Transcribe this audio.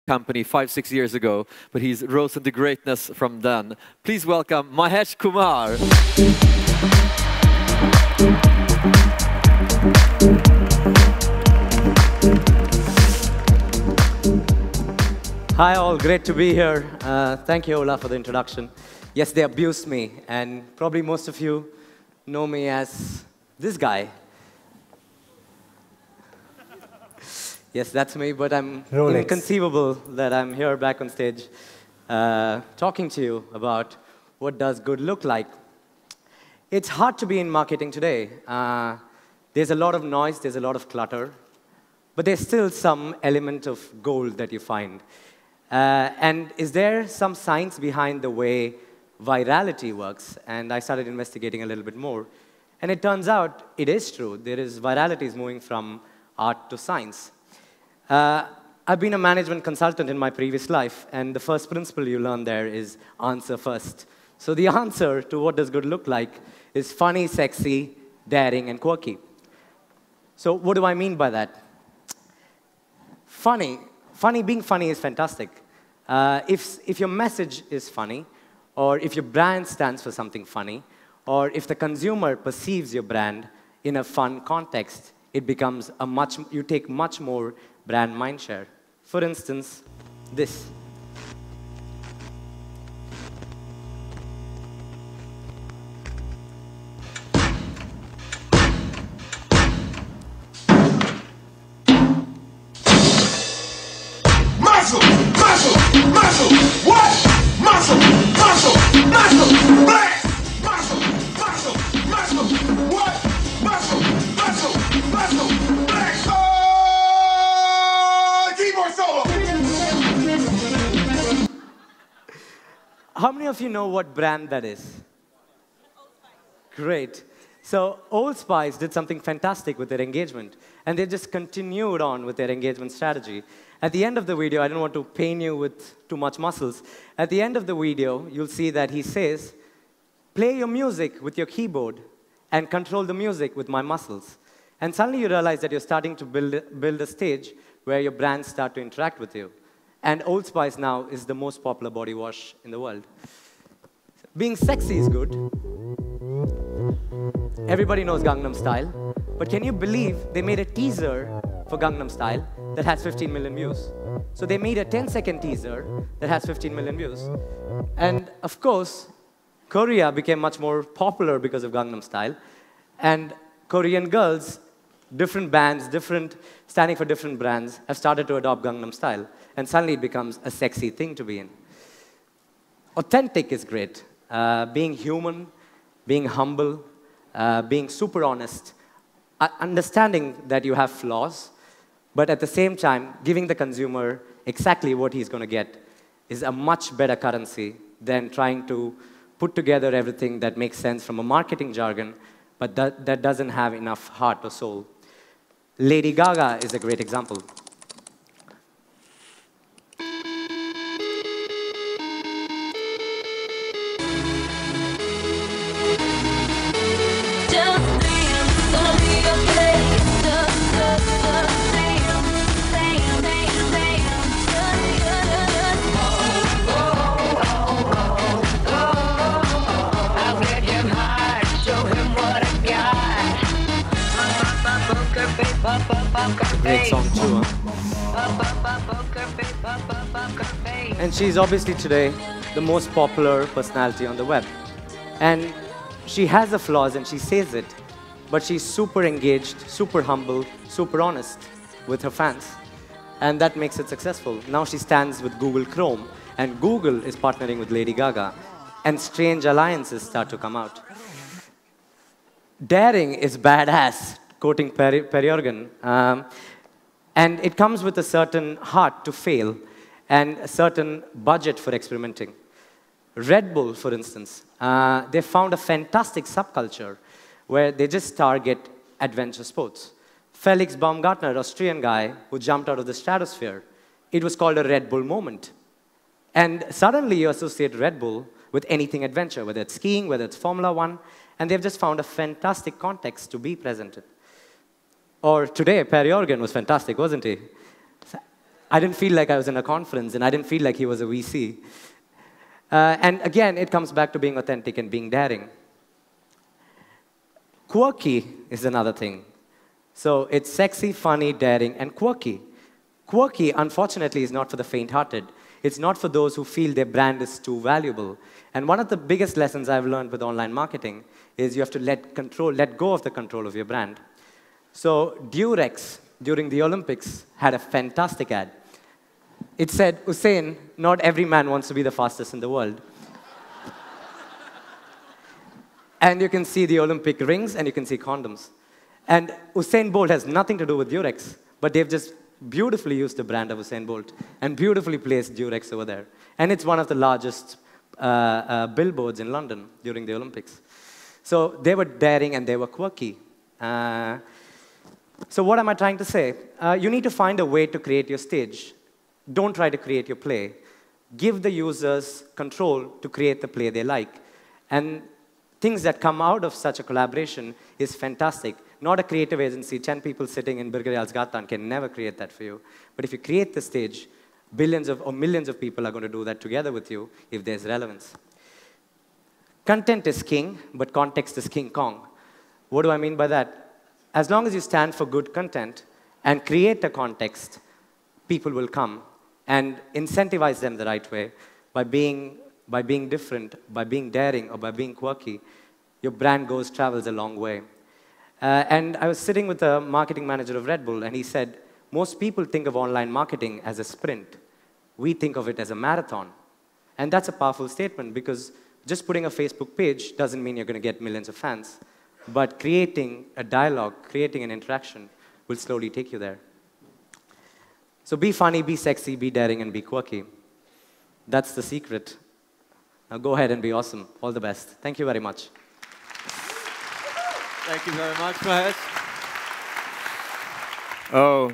company 5-6 years ago, but he's rose into greatness from then. Please welcome Mahesh Kumar. Hi all, great to be here. Thank you, Ola, for the introduction. Yes, they abused me, and probably most of you know me as this guy. Yes, that's me, but I'm inconceivable that I'm here back on stage talking to you about what does good look like. It's hard to be in marketing today. There's a lot of noise, there's a lot of clutter, but there's still some element of gold that you find. And is there some science behind the way virality works? And I started investigating a little bit more. And it turns out it is true. Virality is moving from art to science. I've been a management consultant in my previous life, and the first principle you learn there is answer first. So the answer to what does good look like is funny, sexy, daring, and quirky. So what do I mean by that? Being funny is fantastic. If your message is funny, or if your brand stands for something funny, or if the consumer perceives your brand in a fun context, it becomes you take much more brand mindshare. For instance, this. Muscle! What? Muscle! Blast! Muscle! What? Muscle! Blast! Keyboard solo! How many of you know what brand that is? Great. So Old Spice did something fantastic with their engagement, and they just continued on with their engagement strategy. At the end of the video, I don't want to pain you with too much muscles. At the end of the video, you'll see that he says, play your music with your keyboard and control the music with my muscles. And suddenly you realize that you're starting to build a stage where your brands start to interact with you. And Old Spice now is the most popular body wash in the world. Being sexy is good. Everybody knows Gangnam Style. But can you believe they made a teaser for Gangnam Style that has 15 million views? So they made a 10-second teaser that has 15 million views. And of course, Korea became much more popular because of Gangnam Style. And Korean girls, different bands, standing for different brands, have started to adopt Gangnam Style. And suddenly it becomes a sexy thing to be in. Authentic is great. Being human, being humble, being super honest, understanding that you have flaws, but at the same time, giving the consumer exactly what he's going to get is a much better currency than trying to put together everything that makes sense from a marketing jargon, but that doesn't have enough heart or soul. Lady Gaga is a great example. Great song too, And she's obviously today the most popular personality on the web. And she has the flaws and she says it, but she's super engaged, super humble, super honest with her fans. And that makes it successful. Now she stands with Google Chrome, and Google is partnering with Lady Gaga, and strange alliances start to come out. Daring is badass, quoting Perry Organ. And it comes with a certain heart to fail and a certain budget for experimenting. Red Bull, for instance, they found a fantastic subculture where they just target adventure sports. Felix Baumgartner, Austrian guy who jumped out of the stratosphere, it was called a Red Bull moment. And suddenly you associate Red Bull with anything adventure, whether it's skiing, whether it's Formula One, and they've just found a fantastic context to be presented. Or today, Perry Organ was fantastic, wasn't he? I didn't feel like I was in a conference, and I didn't feel like he was a VC. And again, it comes back to being authentic and being daring. Quirky is another thing. So it's sexy, funny, daring, and quirky. Quirky, unfortunately, is not for the faint-hearted. It's not for those who feel their brand is too valuable. And one of the biggest lessons I've learned with online marketing is you have to let go of the control of your brand. So Durex, during the Olympics, had a fantastic ad. It said, Usain, not every man wants to be the fastest in the world. And you can see the Olympic rings, and you can see condoms. And Usain Bolt has nothing to do with Durex, but they've just beautifully used the brand of Usain Bolt and beautifully placed Durex over there. And it's one of the largest billboards in London during the Olympics. So they were daring and they were quirky. So what am I trying to say? You need to find a way to create your stage. Don't try to create your play. Give the users control to create the play they like. And things that come out of such a collaboration is fantastic. Not a creative agency, 10 people sitting in Birger Jarlsgatan can never create that for you. But if you create the stage, billions or millions of people are going to do that together with you if there's relevance. Content is king, but context is King Kong. What do I mean by that? As long as you stand for good content and create a context, people will come and incentivize them the right way by being different, by being daring, or by being quirky. Your brand travels a long way. And I was sitting with the marketing manager of Red Bull, and he said, most people think of online marketing as a sprint. We think of it as a marathon. And that's a powerful statement, because just putting a Facebook page doesn't mean you're going to get millions of fans. But creating a dialogue, creating an interaction will slowly take you there. So be funny, be sexy, be daring, and be quirky. That's the secret. Now go ahead and be awesome. All the best. Thank you very much. Thank you very much, Mahesh. Oh.